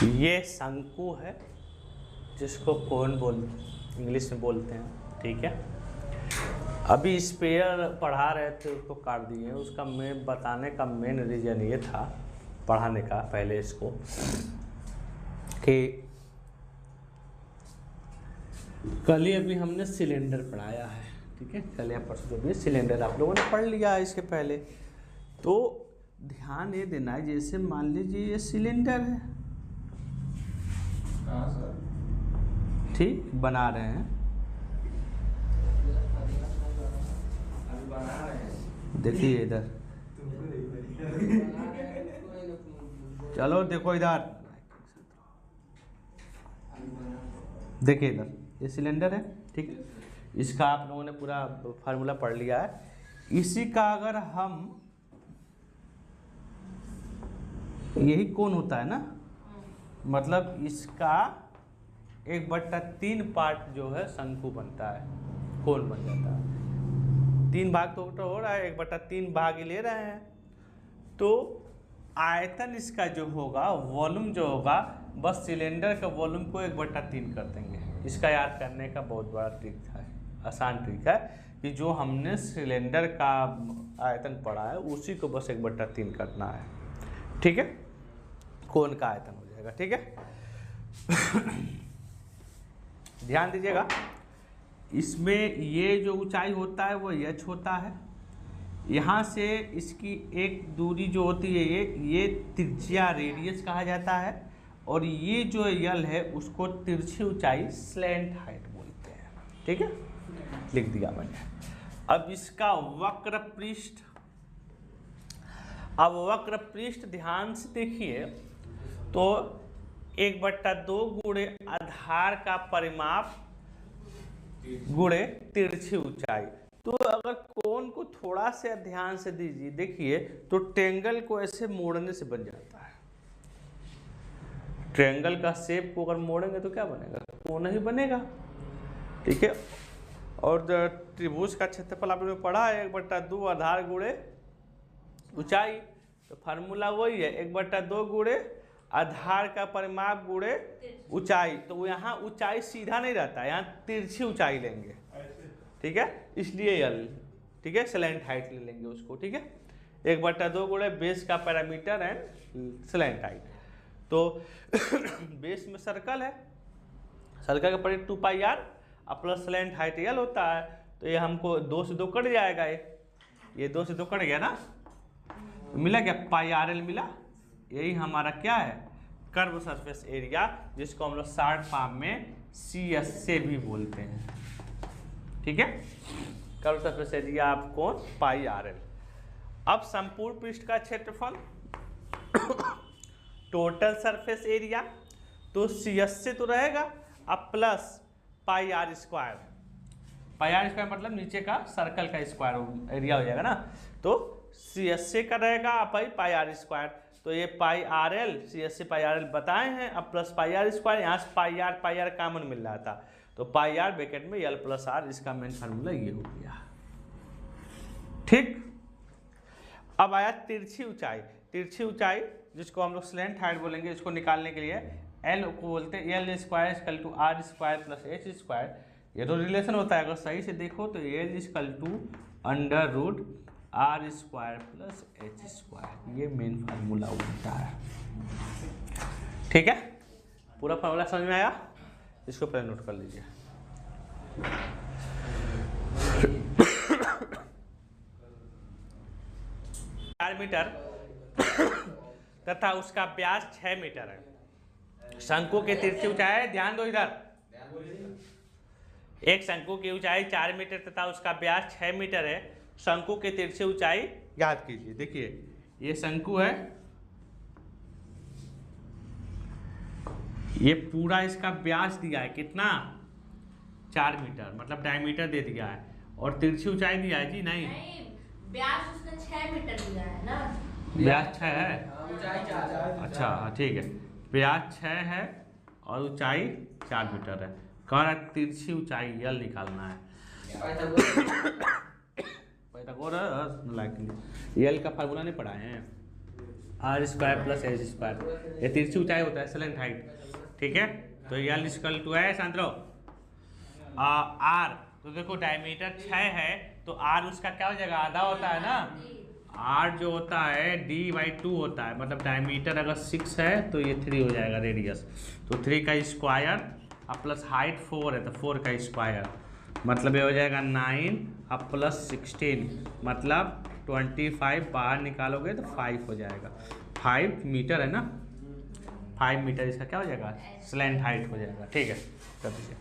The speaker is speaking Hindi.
ये शंकु है जिसको कोन इंग्लिश में बोलते हैं, ठीक है। अभी स्पेयर पढ़ा रहे थे उसको काट दिए। उसका मैं बताने का मेन रीज़न ये था पढ़ाने का पहले इसको कि कल ही अभी हमने सिलेंडर पढ़ाया है, ठीक है। कल या परसों जो भी सिलेंडर आप लोगों ने पढ़ लिया है इसके पहले। तो ध्यान ये देना है, जैसे मान लीजिए ये सिलेंडर है, ठीक, बना रहे हैं, देखिए इधर, चलो देखो इधर, देखिए इधर ये सिलेंडर है, ठीक है। इसका आप लोगों ने पूरा फार्मूला पढ़ लिया है। इसी का अगर हम, यही कोण होता है ना, मतलब इसका 1/3 पार्ट जो है शंकु बनता है, कोण बन जाता है। 3 भाग तो हो रहा है, 1/3 भाग ही ले रहे हैं। तो आयतन इसका जो होगा, वॉल्यूम जो होगा, बस सिलेंडर का वॉल्यूम को 1/3 कर देंगे। इसका याद करने का बहुत बड़ा ट्रिक है, आसान ट्रिक है कि जो हमने सिलेंडर का आयतन पढ़ा है उसी को बस 1/3 करना है, ठीक है। कोण का आयतन हो जाएगा, ठीक है। ध्यान दीजिएगा, इसमें ये जो ऊंचाई होता है वो h होता है। यहाँ से इसकी एक दूरी जो होती है ये त्रिज्या रेडियस कहा जाता है। और ये जो यल है उसको तिरछी ऊंचाई स्लैंट हाइट बोलते हैं, ठीक है, लिख दिया मैंने। अब इसका वक्र पृष्ठ, अब वक्र पृष्ठ ध्यान से देखिए तो 1/2 गुणे आधार का परिमाप गुणे तिरछी ऊंचाई। तो अगर कोण को थोड़ा से ध्यान से दीजिए, देखिए तो ट्रायंगल को ऐसे मोड़ने से बन जाता है। ट्रायंगल का शेप को अगर मोड़ेंगे तो क्या बनेगा, कोण ही बनेगा, ठीक है। और त्रिभुज का क्षेत्रफल आपने पढ़ा है 1/2 आधार गुणे ऊंचाई। तो फार्मूला वही है, 1/2 गुणे आधार का परिमाप गुणे ऊंचाई। तो यहाँ ऊंचाई सीधा नहीं रहता है, यहाँ तिरछी ऊंचाई लेंगे, ठीक है, इसलिए यल, ठीक है, स्लैंट हाइट ले लेंगे उसको, ठीक है। 1/2 गुणे बेस का पैरामीटर एंड स्लैंट हाइट। तो बेस में सर्कल है, सर्कल का परिमाप 2πr और प्लस स्लैंट हाइट यल होता है। तो ये हमको 2 से 2 कट जाएगा, ये 2 से 2 कट गया ना, मिला क्या, πrl मिला। यही हमारा क्या है, कर्व सरफेस एरिया, जिसको हम लोग शॉर्ट फॉर्म में CS से भी बोलते हैं, ठीक है। कर्व सरफेस एरिया आप कौन, πrl। अब संपूर्ण पृष्ठ का क्षेत्रफल टोटल सरफेस एरिया, तो CS से तो रहेगा, अब plus πr square. πr square मतलब नीचे का सर्कल का स्क्वायर एरिया हो जाएगा ना। तो CS से का रहेगा अपाई πr स्क्वायर। तो ये πrl, CS से πrl बताए हैं, अब प्लस πr स्क्वायर, यहाँ से πr कॉमन मिल रहा था, तो πr ब्रैकेट में l प्लस r, इसका मेन फार्मूला ये हो गया, ठीक। अब आया तिरछी ऊंचाई। तिरछी ऊंचाई जिसको हम लोग स्लैंट हाइट बोलेंगे, इसको निकालने के लिए l को बोलते हैं l square equal to r square plus h square. ये तो रिलेशन होता है, अगर सही से देखो तो l equal to √ r square plus h square, ये मेन फार्मूला होता है, ठीक है। पूरा फार्मूला समझ में आया, इसको पहले नोट कर लीजिए। 4 मीटर तथा उसका व्यास 6 मीटर है। शंकु की तिरछी ऊंचाई, ध्यान दो इधर, एक शंकु की ऊंचाई 4 मीटर तथा उसका व्यास 6 मीटर है। शंकु की तिरछी ऊंचाई याद कीजिए, देखिए ये शंकु है, ये पूरा इसका व्यास दिया है कितना, 4 मीटर, मतलब डायमीटर दे दिया है, और तिरछी ऊंचाई दिया है जी, नहीं व्यास उसका 6 मीटर दिया है ना, व्यास 6 है, ऊंचाई 4 है। अच्छा हाँ ठीक है, व्यास 6 है और ऊंचाई 4 मीटर है। कह रहा तिरछी ऊंचाई यल निकालना है। पाइथागोरस यल का फार्मूला नहीं पढ़ाए हैं, r square plus h square, ये तिरछी ऊंचाई होता है स्लैंट हाइट, ठीक है। तो एल इक्वल टू है सांद्रो आर, तो देखो डायमीटर 6 है तो आर उसका क्या हो जाएगा, आधा होता है ना, आर जो होता है d/2 होता है, मतलब डायमीटर अगर 6 है तो ये 3 हो जाएगा रेडियस, तो 3 का स्क्वायर अब प्लस हाइट 4 है तो 4 का स्क्वायर, मतलब ये हो जाएगा 9 अब प्लस 16 मतलब 25, बाहर निकालोगे तो 5 हो जाएगा, 5 मीटर है ना, 5 मीटर इसका क्या हो जाएगा, स्लैंट हाइट हो जाएगा, ठीक है कर दीजिए।